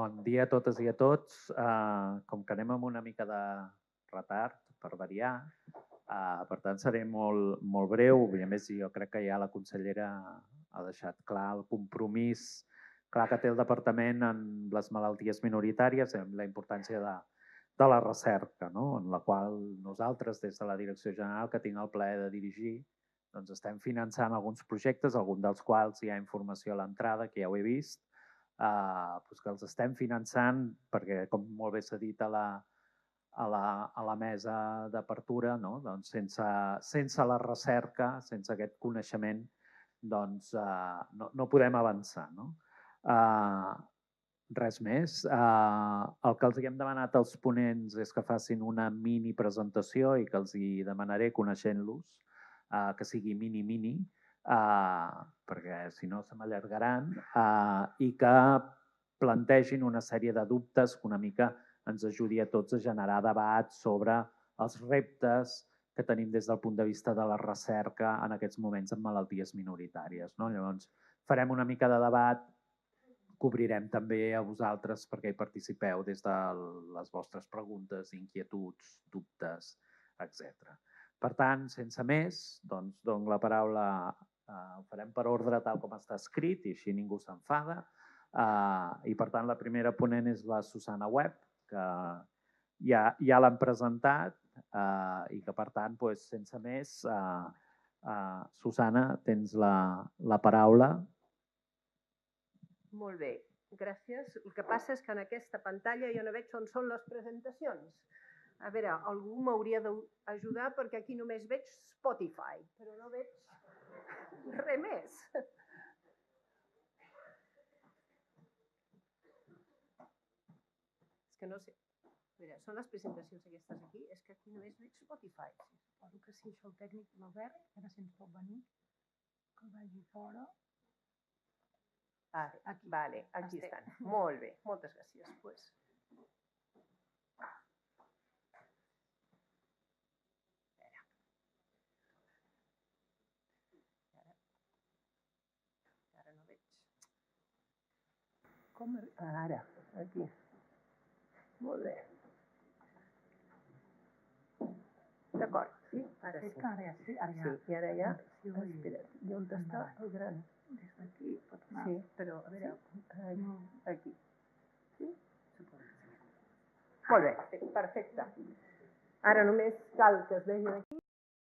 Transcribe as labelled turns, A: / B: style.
A: Bon dia a totes i a tots. Com que anem amb una mica de retard, per variar, per tant seré molt breu. I a més, jo crec que ja la consellera ha deixat clar el compromís clar que té el departament en les malalties minoritàries, en la importància de la recerca, no? En la qual nosaltres, des de la Direcció General, que tinc el plaer de dirigir, doncs estem finançant alguns projectes, alguns dels quals hi ha informació a l'entrada, que ja ho he vist, que els estem finançant perquè, com molt bé s'ha dit a la mesa d'apertura, no? Doncs sense la recerca, sense aquest coneixement, doncs no podem avançar. No? Res més. El que els hem demanat als ponents és que facin una mini presentació i que els hi demanaré, coneixent-los, que sigui mini, perquè si no se m'allargaran, i que plantegin una sèrie de dubtes que una mica ens ajudi a tots a generar debat sobre els reptes que tenim des del punt de vista de la recerca en aquests moments en malalties minoritàries. No? Llavors, farem una mica de debat, cobrirem també a vosaltres perquè hi participeu des de les vostres preguntes, inquietuds, dubtes, etc. Per tant, sense més, doncs dono la paraula, ho farem per ordre tal com està escrit i així ningú s'enfada. I per tant, la primera ponent és la Susana Webb, que ja l'han presentat i que per tant, sense més, Susana, tens la paraula.
B: Molt bé, gràcies. El que passa és que en aquesta pantalla jo no veig on són les presentacions. A veure, algú m'hauria d'ajudar perquè aquí només veig Spotify, però no veig res més. És que no sé. A veure, són les presentacions aquestes aquí? És que aquí només veig Spotify.
C: Suposo que sí, això el tècnic l'Albert, ara se'ns pot venir, que vagi fora.
B: Vale, aquí estan. Molt bé, moltes gràcies. Ara no veig.
C: Com?
B: Ara, aquí. Molt bé. D'acord, sí? Ara sí.
C: Sí, ara ja.
B: Sí, i ara ja. Espera't, i on està el gran?
C: Des d'aquí pot anar.
B: Sí, però a veure, aquí. Sí? Molt bé, perfecte. Ara només cal que es vegi aquí.